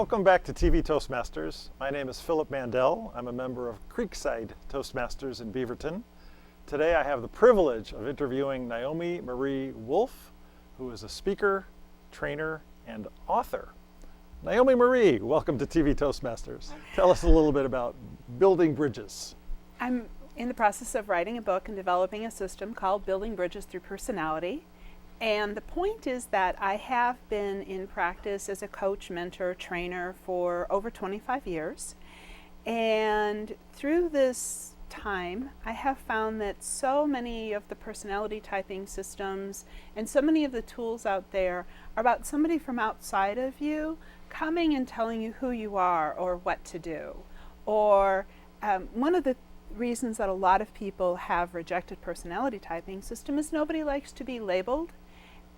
Welcome back to TV Toastmasters. My name is Philip Mandel. I'm a member of Creekside Toastmasters in Beaverton. Today I have the privilege of interviewing Naomi Marie Wolff, who is a speaker, trainer, and author. Naomi Marie, welcome to TV Toastmasters. Tell us a little bit about building bridges. I'm in the process of writing a book and developing a system called Building Bridges Through Personality. And the point is that I have been in practice as a coach, mentor, trainer for over 25 years. And through this time, I have found that so many of the personality typing systems and so many of the tools out there are about somebody from outside of you coming and telling you who you are or what to do. Or one of the reasons that a lot of people have rejected personality typing system is nobody likes to be labeled.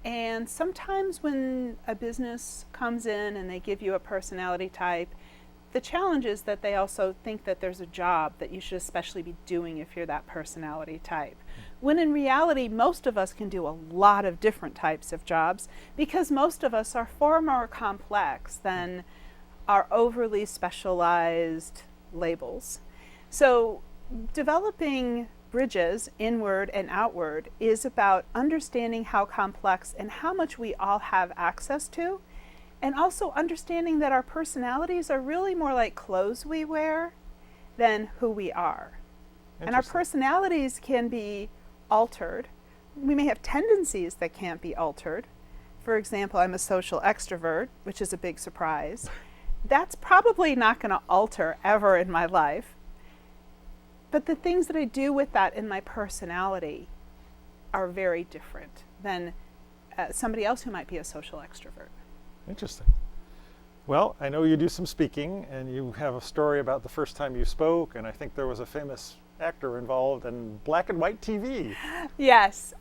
And sometimes when a business comes in and they give you a personality type, the challenge is that they also think that there's a job that you should especially be doing if you're that personality type. When in reality, most of us can do a lot of different types of jobs because most of us are far more complex than our overly specialized labels. So developing bridges, inward and outward, is about understanding how complex and how much we all have access to, and also understanding that our personalities are really more like clothes we wear than who we are. And our personalities can be altered. We may have tendencies that can't be altered. For example, I'm a social extrovert, which is a big surprise. That's probably not going to alter ever in my life. But the things that I do with that in my personality are very different than somebody else who might be a social extrovert. Interesting. Well, I know you do some speaking, and you have a story about the first time you spoke, and I think there was a famous actor involved in black and white TV. Yes.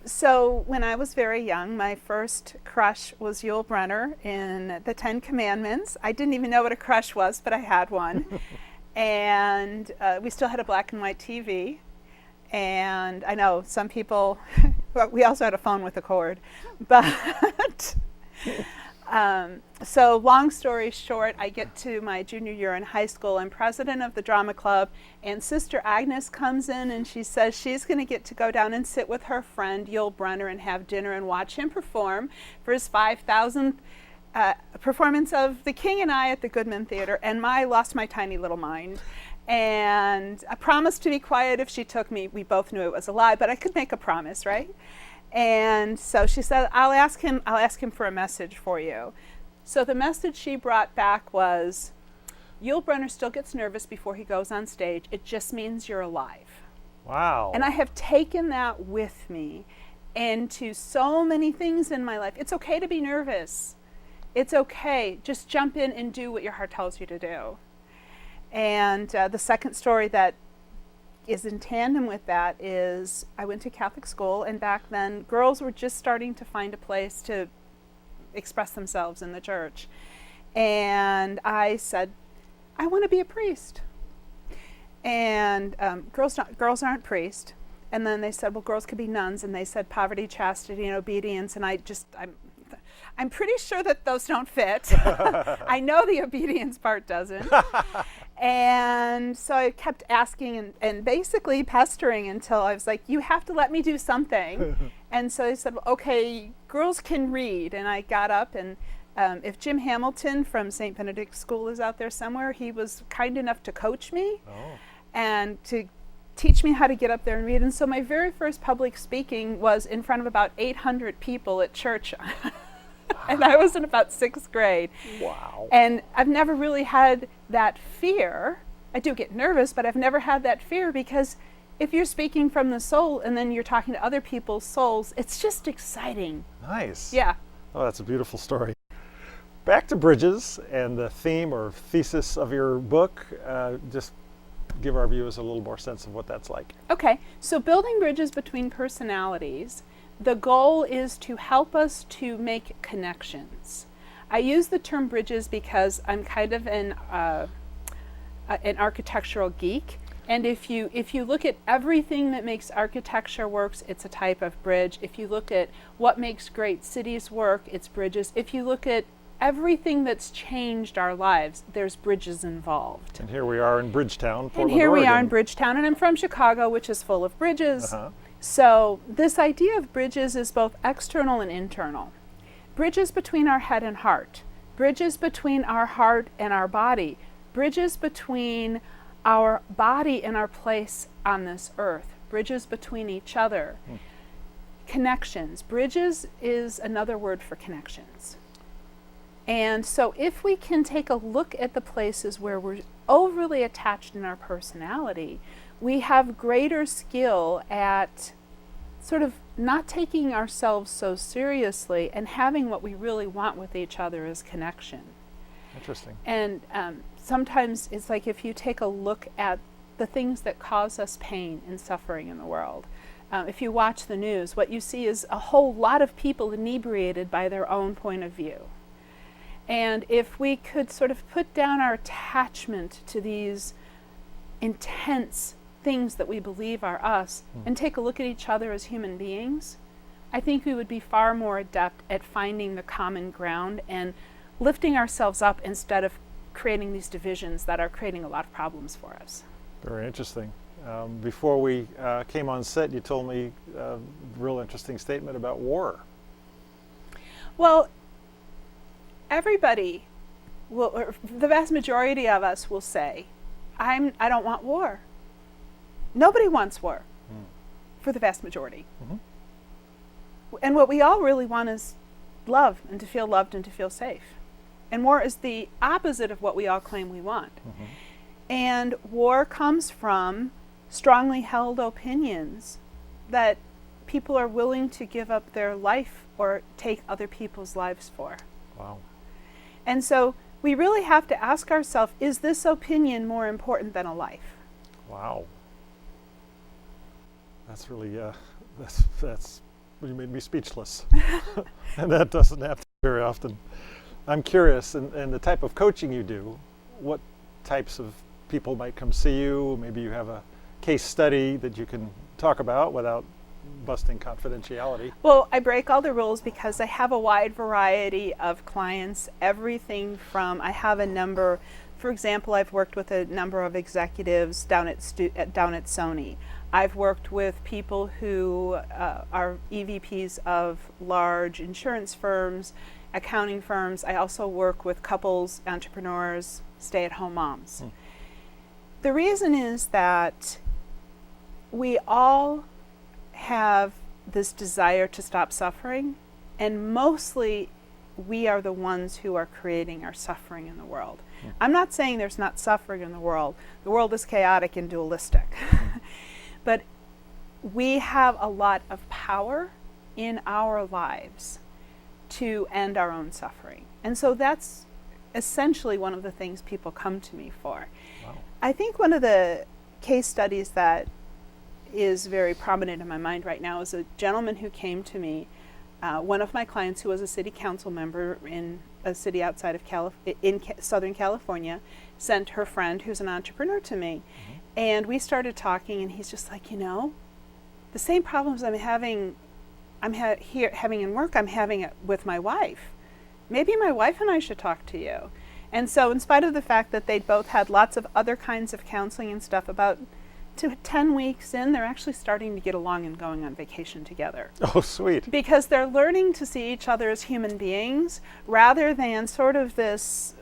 So when I was very young, my first crush was Yul Brynner in The 10 Commandments. I didn't even know what a crush was, but I had one. And we still had a black and white TV. And I know some people, we also had a phone with a cord. But so long story short, I get to my junior year in high school. I'm president of the drama club. And Sister Agnes comes in and she says she's going to get to go down and sit with her friend Yul Brynner and have dinner and watch him perform for his 5,000th performance of The King and I at the Goodman Theater, and I lost my tiny little mind. And I promised to be quiet if she took me. We both knew it was a lie, but I could make a promise, right? And so she said, I'll ask him for a message for you. So the message she brought back was, Yul Brynner still gets nervous before he goes on stage. It just means you're alive. Wow. And I have taken that with me into so many things in my life. It's okay to be nervous. It's okay. Just jump in and do what your heart tells you to do. And the second story that is in tandem with that is I went to Catholic school, and back then girls were just starting to find a place to express themselves in the church. And I said, I want to be a priest. And girls aren't priests. And then they said, well, girls could be nuns. And they said poverty, chastity, and obedience. And I'm pretty sure that those don't fit. I know the obedience part doesn't. And so I kept asking and basically pestering until I was like, you have to let me do something. And so I said, well, okay, girls can read. And I got up, and if Jim Hamilton from St. Benedict's School is out there somewhere, he was kind enough to coach me and to teach me how to get up there and read. And so my very first public speaking was in front of about 800 people at church. And I was in about 6th grade. Wow. And I've never really had that fear. I do get nervous, but I've never had that fear because if you're speaking from the soul and then you're talking to other people's souls, it's just exciting. Nice. Yeah. Oh, that's a beautiful story. Back to bridges and the theme or thesis of your book. Just give our viewers a little more sense of what that's like. Okay. So building bridges between personalities. The goal is to help us to make connections. I use the term bridges because I'm kind of an architectural geek, and if you look at everything that makes architecture works, it's a type of bridge. If you look at what makes great cities work, it's bridges. If you look at everything that's changed our lives, there's bridges involved. And here we are in Bridgetown, Portland, And here we are in Oregon. Bridgetown, and I'm from Chicago, which is full of bridges. Uh-huh. So this idea of bridges is both external and internal. Bridges between our head and heart, bridges between our heart and our body, bridges between our body and our place on this earth, bridges between each other. Connections. Bridges is another word for connections. And so if we can take a look at the places where we're overly attached in our personality, we have greater skill at sort of not taking ourselves so seriously and having what we really want with each other as connection. Interesting. And sometimes it's like if you take a look at the things that cause us pain and suffering in the world. If you watch the news, what you see is a whole lot of people inebriated by their own point of view. And if we could sort of put down our attachment to these intense things that we believe are us and take a look at each other as human beings, I think we would be far more adept at finding the common ground and lifting ourselves up instead of creating these divisions that are creating a lot of problems for us. Very interesting. Before we came on set, you told me a real interesting statement about war. Well, everybody will, or the vast majority of us will say, I don't want war. Nobody wants war, for the vast majority. And what we all really want is love, and to feel loved and to feel safe. And war is the opposite of what we all claim we want. And war comes from strongly held opinions that people are willing to give up their life or take other people's lives for. Wow. And so we really have to ask ourselves, is this opinion more important than a life? Wow. That's really, that's you made me speechless. And that doesn't happen very often. I'm curious, in the type of coaching you do, what types of people might come see you? Maybe you have a case study that you can talk about without busting confidentiality. Well, I break all the rules because I have a wide variety of clients, everything from, I have a number, for example, I've worked with a number of executives down at Sony. I've worked with people who are EVPs of large insurance firms, accounting firms. I also work with couples, entrepreneurs, stay-at-home moms. The reason is that we all have this desire to stop suffering, and mostly we are the ones who are creating our suffering in the world. I'm not saying there's not suffering in the world. The world is chaotic and dualistic. But we have a lot of power in our lives to end our own suffering. And so that's essentially one of the things people come to me for. Wow. I think one of the case studies that is very prominent in my mind right now is a gentleman who came to me, one of my clients who was a city council member in a city outside of Southern California, sent her friend who's an entrepreneur to me. And we started talking, and he's just like, the same problems I'm having in work, I'm having it with my wife. Maybe my wife and I should talk to you. And so in spite of the fact that they'd both had lots of other kinds of counseling and stuff, about 10 weeks in, they're actually starting to get along and going on vacation together. Oh, sweet. Because they're learning to see each other as human beings rather than sort of this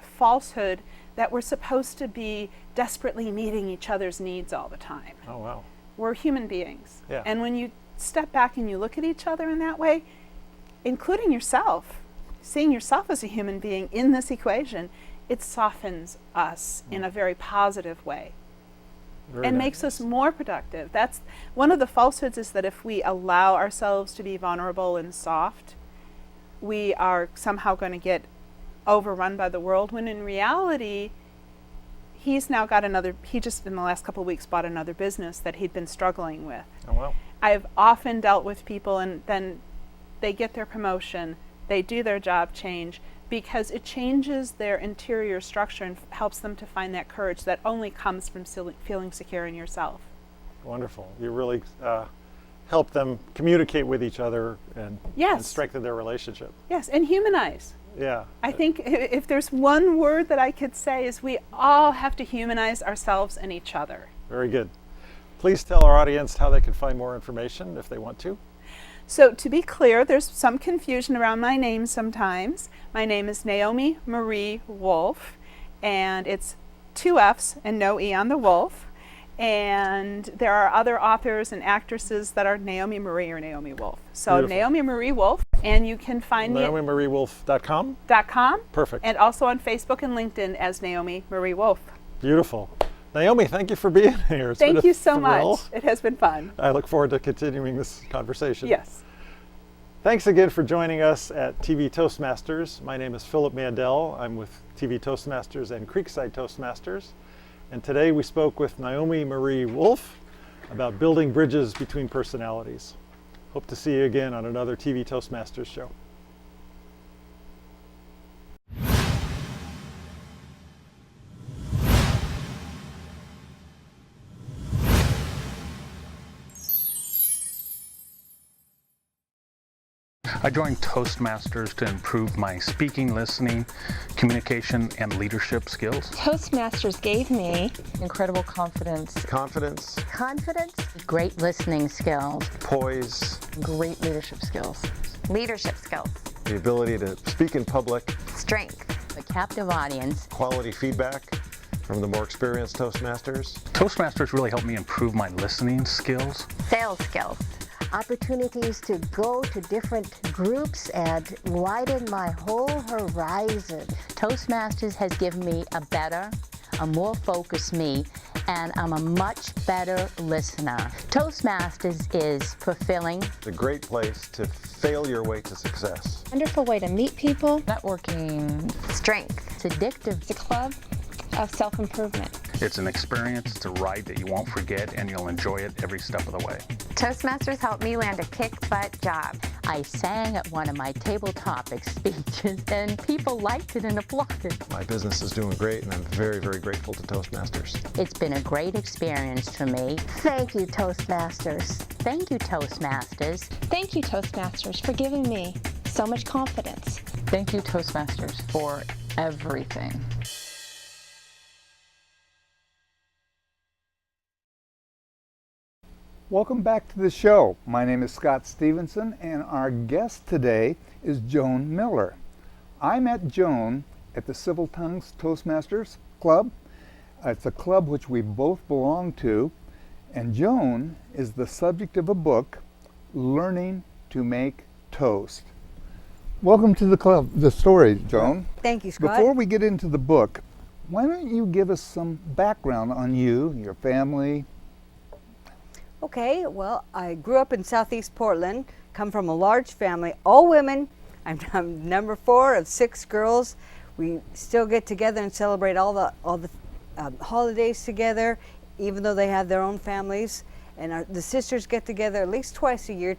falsehood that we're supposed to be desperately meeting each other's needs all the time. Oh, wow. We're human beings. Yeah. And when you step back and you look at each other in that way, including yourself, seeing yourself as a human being in this equation, it softens us in a very positive way. Very And nice. makes us more productive. That's one of the falsehoods, is that if we allow ourselves to be vulnerable and soft, we are somehow going to get overrun by the world, when in reality, he's now got he just in the last couple of weeks bought another business that he'd been struggling with. Oh, wow. I've often dealt with people, and then they get their promotion, they do their job change, because it changes their interior structure and helps them to find that courage that only comes from feeling secure in yourself. Wonderful. You really help them communicate with each other and Yes. strengthen their relationship. Yes, and humanize. Yeah. I think if there's one word that I could say is we all have to humanize ourselves and each other. Very good. Please tell our audience how they can find more information if they want to. So to be clear, there's some confusion around my name sometimes. My name is Naomi Marie Wolff, and it's 2 F's and no E on the Wolff. And there are other authors and actresses that are Naomi Marie or Naomi Wolff. So Beautiful. Naomi Marie Wolff, and you can find me at NaomiMarieWolff.com? .com. Perfect. And also on Facebook and LinkedIn as Naomi Marie Wolff. Beautiful. Naomi, thank you for being here. It's been Thank a you so thrill. much. It has been fun. I look forward to continuing this conversation. Yes. Thanks again for joining us at TV Toastmasters. My name is Philip Mandel. I'm with TV Toastmasters and Creekside Toastmasters. And today we spoke with Naomi Marie Wolff about building bridges between personalities. Hope to see you again on another TV Toastmasters show. I joined Toastmasters to improve my speaking, listening, communication, and leadership skills. Toastmasters gave me incredible confidence. Confidence, Confidence, Great listening skills. poise, great leadership skills. Leadership skills. the ability to speak in public, Strength. A captive audience. quality feedback from the more experienced Toastmasters. Toastmasters really helped me improve my listening skills. Sales skills. Opportunities to go to different groups and widen my whole horizon. Toastmasters has given me a more focused me, and I'm a much better listener. Toastmasters is fulfilling. It's a great place to fail your way to success. Wonderful way to meet people. Networking. Strength. It's addictive. It's a club of self-improvement. It's an experience, it's a ride that you won't forget, and you'll enjoy it every step of the way. Toastmasters helped me land a kick-butt job. I sang at one of my table topic speeches, and people liked it and applauded. My business is doing great, and I'm very, very grateful to Toastmasters. It's been a great experience for me. Thank you, Toastmasters. Thank you, Toastmasters. Thank you, Toastmasters, for giving me so much confidence. Thank you, Toastmasters, for everything. Welcome back to the show. My name is Scott Stevenson, and our guest today is Joan Miller. I met Joan at the Civil Tongues Toastmasters Club. It's a club which we both belong to, and Joan is the subject of a book, Learning to Make Toast. Welcome to the club, the story, Joan. Thank you, Scott. Before we get into the book, why don't you give us some background on you, your family? Okay, well, I grew up in Southeast Portland, come from a large family, all women. I'm number 4 of 6 girls. We still get together and celebrate all the holidays together, even though they have their own families. And the sisters get together at least twice a year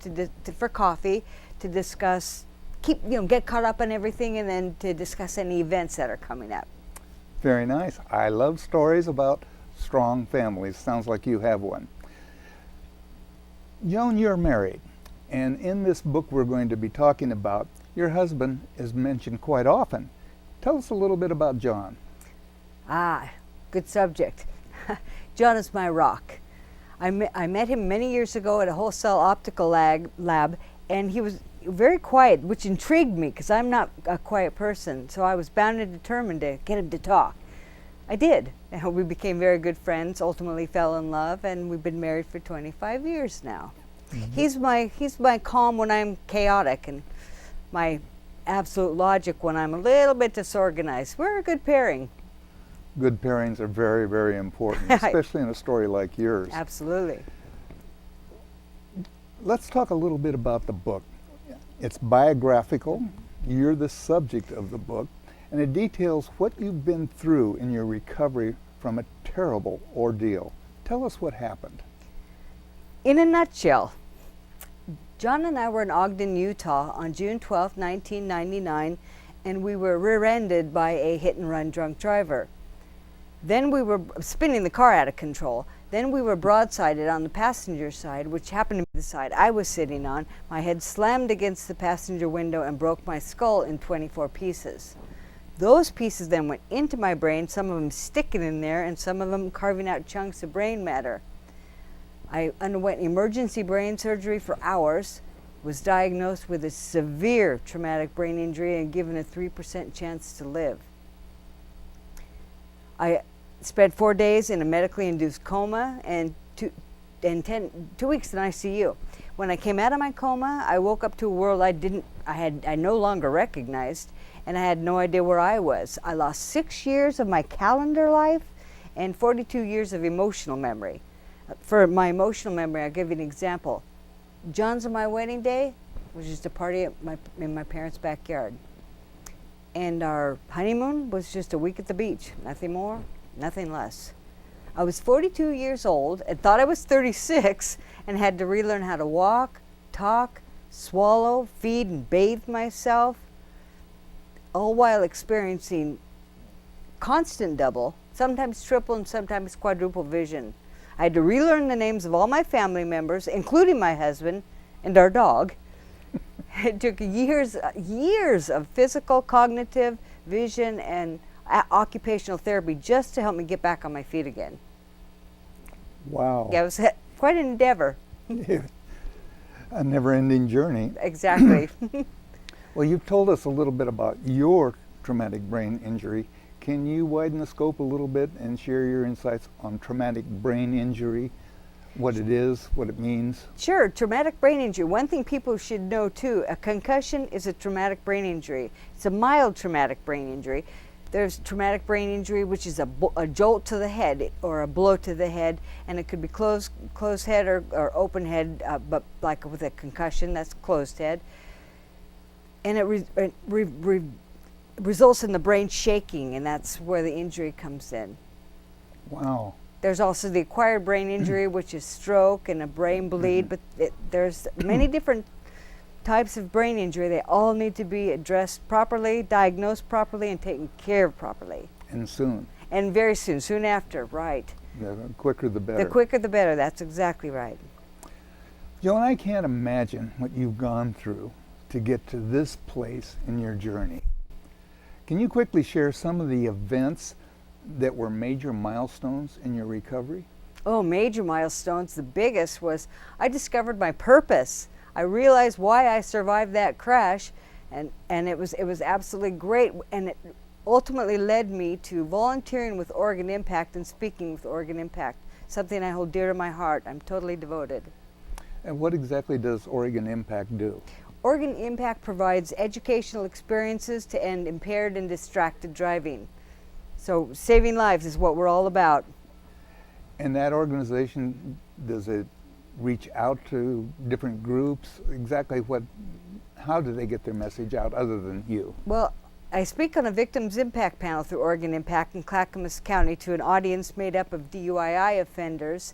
for coffee to discuss, get caught up on everything, and then to discuss any events that are coming up. Very nice. I love stories about strong families. Sounds like you have one. Joan, you're married, and in this book we're going to be talking about, your husband is mentioned quite often. Tell us a little bit about John. Good subject. John is my rock. I met him many years ago at a wholesale optical lab, and he was very quiet, which intrigued me because I'm not a quiet person, so I was bound and determined to get him to talk. I did, and we became very good friends, ultimately fell in love, and we've been married for 25 years now. Mm-hmm. He's my calm when I'm chaotic, and my absolute logic when I'm a little bit disorganized. We're a good pairing. Good pairings are very, very important, especially in a story like yours. Absolutely. Let's talk a little bit about the book. It's biographical. You're the subject of the book, and it details what you've been through in your recovery from a terrible ordeal. Tell us what happened. In a nutshell, John and I were in Ogden, Utah on June 12, 1999, and we were rear-ended by a hit-and-run drunk driver. Then we were spinning the car out of control. Then we were broadsided on the passenger side, which happened to the side I was sitting on. My head slammed against the passenger window and broke my skull in 24 pieces. Those pieces then went into my brain, some of them sticking in there and some of them carving out chunks of brain matter. I underwent emergency brain surgery for hours, was diagnosed with a severe traumatic brain injury and given a 3% chance to live. I spent 4 days in a medically induced coma and 2 weeks in ICU. When I came out of my coma, I woke up to a world I no longer recognized, and I had no idea where I was. I lost 6 years of my calendar life and 42 years of emotional memory. For my emotional memory, I'll give you an example. John's on my wedding day was just a party in my parents' backyard. And our honeymoon was just a week at the beach. Nothing more, nothing less. I was 42 years old and thought I was 36 and had to relearn how to walk, talk, swallow, feed, and bathe myself, all while experiencing constant double, sometimes triple, and sometimes quadruple vision. I had to relearn the names of all my family members, including my husband and our dog. It took years of physical, cognitive, vision, and occupational therapy just to help me get back on my feet again. Wow. Yeah, it was quite an endeavor. A never-ending journey. Exactly. Well, you've told us a little bit about your traumatic brain injury. Can you widen the scope a little bit and share your insights on traumatic brain injury, what it is, what it means? Sure, traumatic brain injury. One thing people should know too, a concussion is a traumatic brain injury. It's a mild traumatic brain injury. There's traumatic brain injury, which is a jolt to the head or a blow to the head, and it could be closed head or open head, but like with a concussion, that's closed head. And it results in the brain shaking, and that's where the injury comes in. Wow. There's also the acquired brain injury, which is stroke and a brain bleed, but there's many different types of brain injury. They all need to be addressed properly, diagnosed properly, and taken care of properly. And soon. And very soon, soon after, right. The quicker the better. The quicker the better, that's exactly right. Joan, I can't imagine what you've gone through to get to this place in your journey. Can you quickly share some of the events that were major milestones in your recovery? Oh, major milestones. The biggest was I discovered my purpose. I realized why I survived that crash, and it was absolutely great, and it ultimately led me to volunteering with Oregon Impact and speaking with Oregon Impact, something I hold dear to my heart. I'm totally devoted. And what exactly does Oregon Impact do? Oregon Impact provides educational experiences to end impaired and distracted driving. So saving lives is what we're all about. And that organization, does it reach out to different groups? Exactly how do they get their message out other than you? Well, I speak on a victims impact panel through Oregon Impact in Clackamas County to an audience made up of DUI offenders,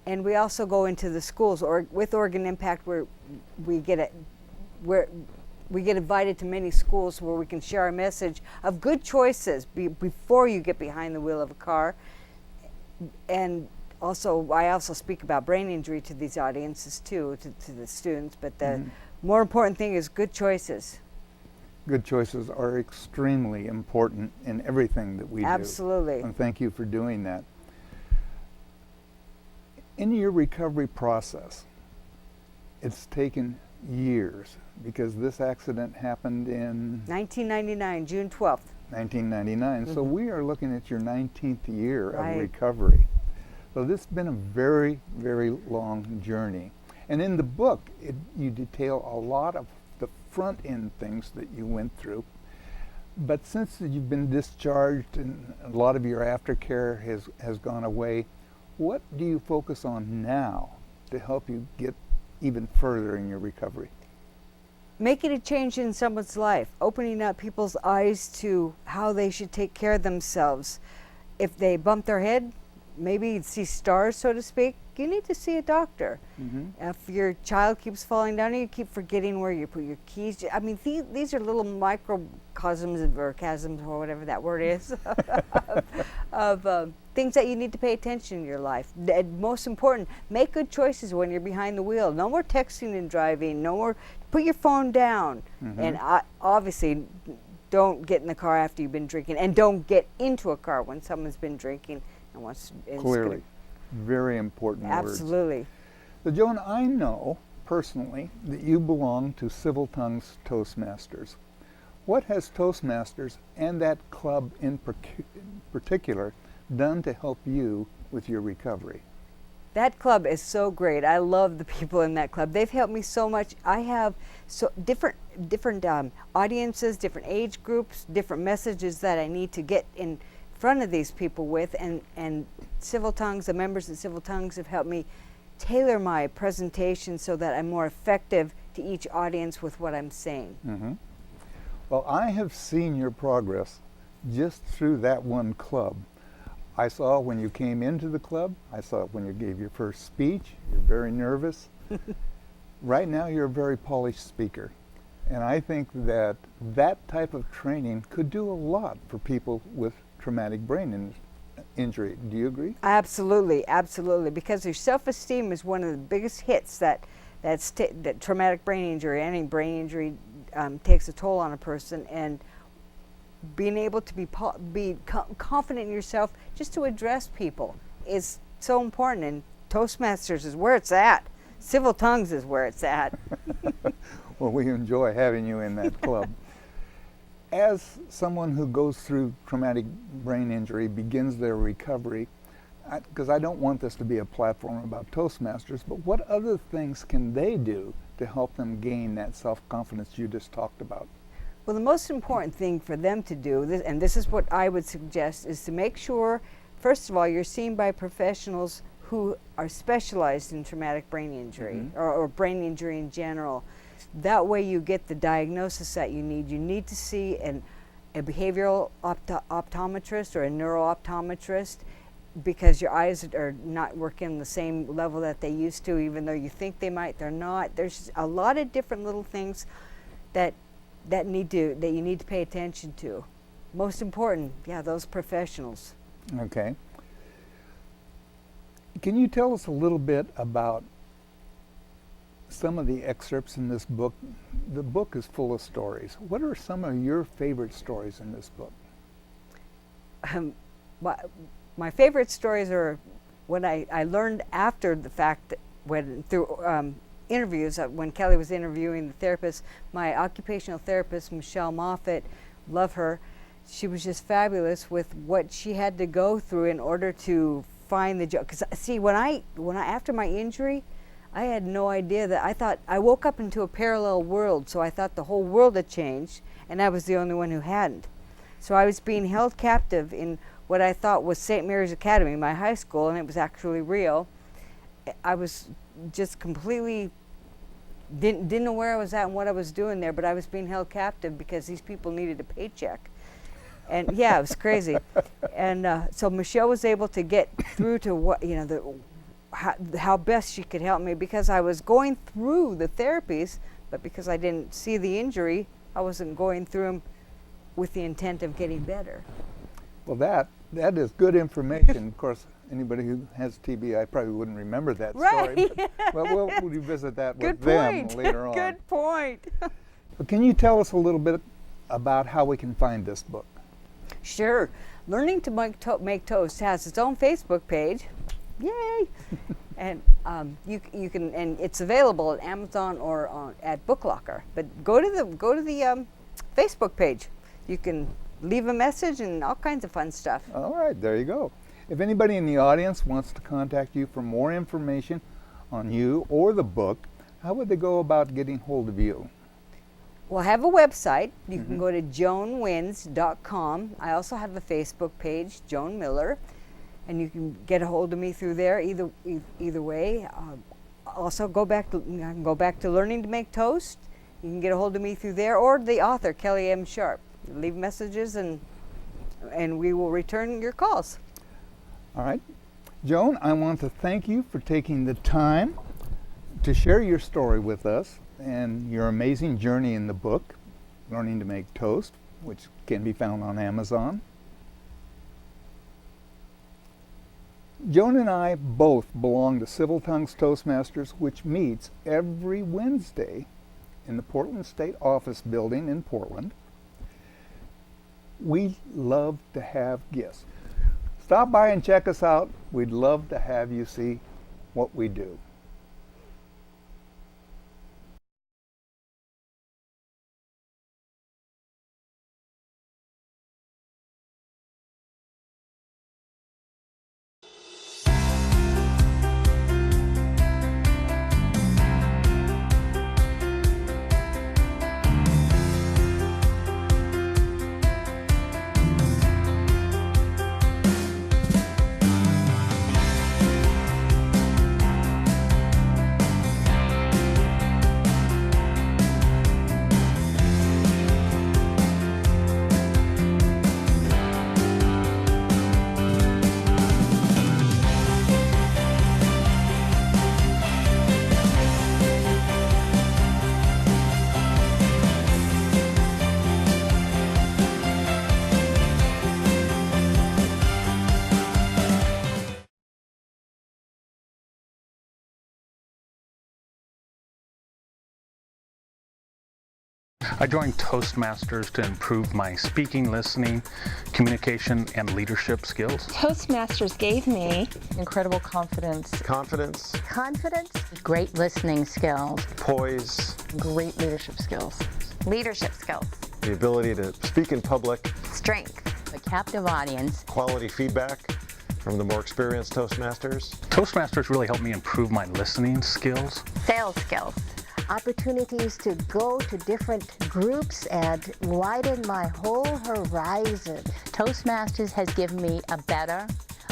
and we also go into the schools with Oregon Impact where we get invited to many schools where we can share our message of good choices before you get behind the wheel of a car. And also, I also speak about brain injury to these audiences too, to the students, but the more important thing is good choices. Good choices are extremely important in everything that we do. Absolutely. And thank you for doing that. In your recovery process, it's taken years because this accident happened in 1999, June 12th. 1999. So we are looking at your 19th year of recovery. So this has been a very, very long journey. And in the book, you detail a lot of the front end things that you went through. But since you've been discharged and a lot of your aftercare has gone away, what do you focus on now to help you get even further in your recovery? Making a change in someone's life, opening up people's eyes to how they should take care of themselves. If they bump their head, maybe see stars, so to speak, you need to see a doctor. If your child keeps falling down and you keep forgetting where you put your keys, I mean, these are little microcosms or chasms or whatever that word is of things that you need to pay attention in your life. And most important, make good choices when you're behind the wheel. No more texting and driving. No more, put your phone down. And obviously, don't get in the car after you've been drinking, and don't get into a car when someone's been drinking and wants. Clearly, very important words. Absolutely. So Joan, I know personally that you belong to Civil Tongues Toastmasters. What has Toastmasters and that club in particular done to help you with your recovery? That club is so great. I love the people in that club. They've helped me so much. I have so different audiences, different age groups, different messages that I need to get in front of these people with, and Civil Tongues, the members of Civil Tongues have helped me tailor my presentation so that I'm more effective to each audience with what I'm saying. Well, I have seen your progress just through that one club. I saw when you came into the club, I saw it when you gave your first speech, you're very nervous. Right now you're a very polished speaker. And I think that that type of training could do a lot for people with traumatic brain injury. Do you agree? Absolutely, absolutely. Because your self-esteem is one of the biggest hits that traumatic brain injury, any brain injury takes a toll on a person. And being able to be confident in yourself just to address people is so important, and Toastmasters is where it's at. Civil Tongues is where it's at. Well, we enjoy having you in that club. As someone who goes through traumatic brain injury begins their recovery, because I don't want this to be a platform about Toastmasters, but what other things can they do to help them gain that self-confidence you just talked about? Well, the most important thing for them to do, and this is what I would suggest, is to make sure, first of all, you're seen by professionals who are specialized in traumatic brain injury or brain injury in general. That way you get the diagnosis that you need. You need to see a behavioral optometrist or a neuro-optometrist, because your eyes are not working on the same level that they used to, even though you think they might, they're not. There's a lot of different little things that you need to pay attention to. Most important, those professionals. Okay. Can you tell us a little bit about some of the excerpts in this book? The book is full of stories. What are some of your favorite stories in this book? My favorite stories are when I learned after the fact that through interviews, when Kelly was interviewing the therapist, my occupational therapist, Michelle Moffat, love her. She was just fabulous with what she had to go through in order to find the job. Because see, when I after my injury, I had no idea that I woke up into a parallel world. So I thought the whole world had changed, and I was the only one who hadn't. So I was being held captive in what I thought was St. Mary's Academy, my high school, and it was actually real. I was just completely didn't know where I was at and what I was doing there, but I was being held captive because these people needed a paycheck. And it was crazy. And so Michelle was able to get through to what, how best she could help me, because I was going through the therapies, but because I didn't see the injury, I wasn't going through them with the intent of getting better. Well, that is good information. Of course, anybody who has TB, I probably wouldn't remember that story. But, well, we'll revisit that with them later on. Good point. But can you tell us a little bit about how we can find this book? Sure. Learning to Make Toast has its own Facebook page. Yay! And you can, and it's available at Amazon or at Book Locker. But go to the Facebook page. You can leave a message and all kinds of fun stuff. All right, there you go. If anybody in the audience wants to contact you for more information on you or the book, how would they go about getting hold of you? Well, I have a website. You can go to joanwins.com. I also have a Facebook page, Joan Miller, and you can get a hold of me through there. Either way. Also, I can go back to Learning to Make Toast. You can get a hold of me through there, or the author, Kelly M. Sharp. Leave messages and we will return your calls. All right. Joan, I want to thank you for taking the time to share your story with us and your amazing journey in the book, Learning to Make Toast, which can be found on Amazon. Joan and I both belong to Civil Tongues Toastmasters, which meets every Wednesday in the Portland State Office Building in Portland. We love to have guests. Stop by and check us out. We'd love to have you see what we do. I joined Toastmasters to improve my speaking, listening, communication, and leadership skills. Toastmasters gave me Incredible confidence, Confidence, Great listening skills. poise, great leadership skills. leadership skills, the ability to speak in public, strength, A captive audience. quality feedback from the more experienced Toastmasters, Toastmasters really helped me improve my listening skills. sales skills, Opportunities to go to different groups and widen my whole horizon. Toastmasters has given me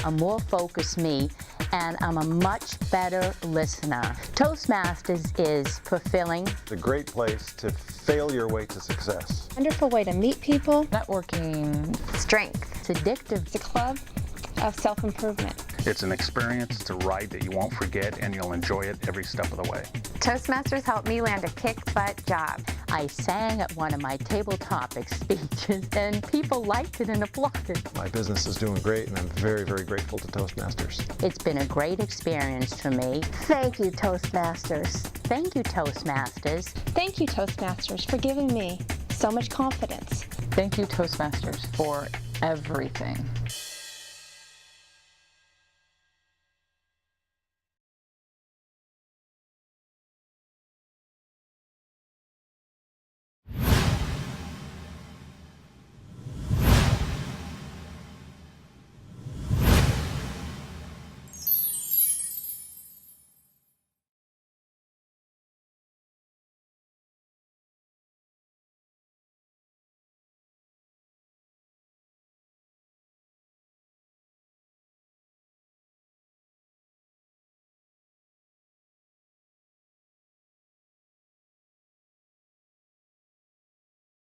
a more focused me, and I'm a much better listener. Toastmasters is fulfilling. a great place to fail your way to success. wonderful way to meet people, Networking, strength, It's addictive. it's a club of self-improvement. It's an experience, it's a ride that you won't forget, and you'll enjoy it every step of the way. Toastmasters helped me land a kick-butt job. I sang at one of my table topic speeches, and people liked it and applauded. My business is doing great, and I'm very, very grateful to Toastmasters. It's been a great experience for me. Thank you, Toastmasters. Thank you, Toastmasters. Thank you, Toastmasters, for giving me so much confidence. thank you Toastmasters for everything.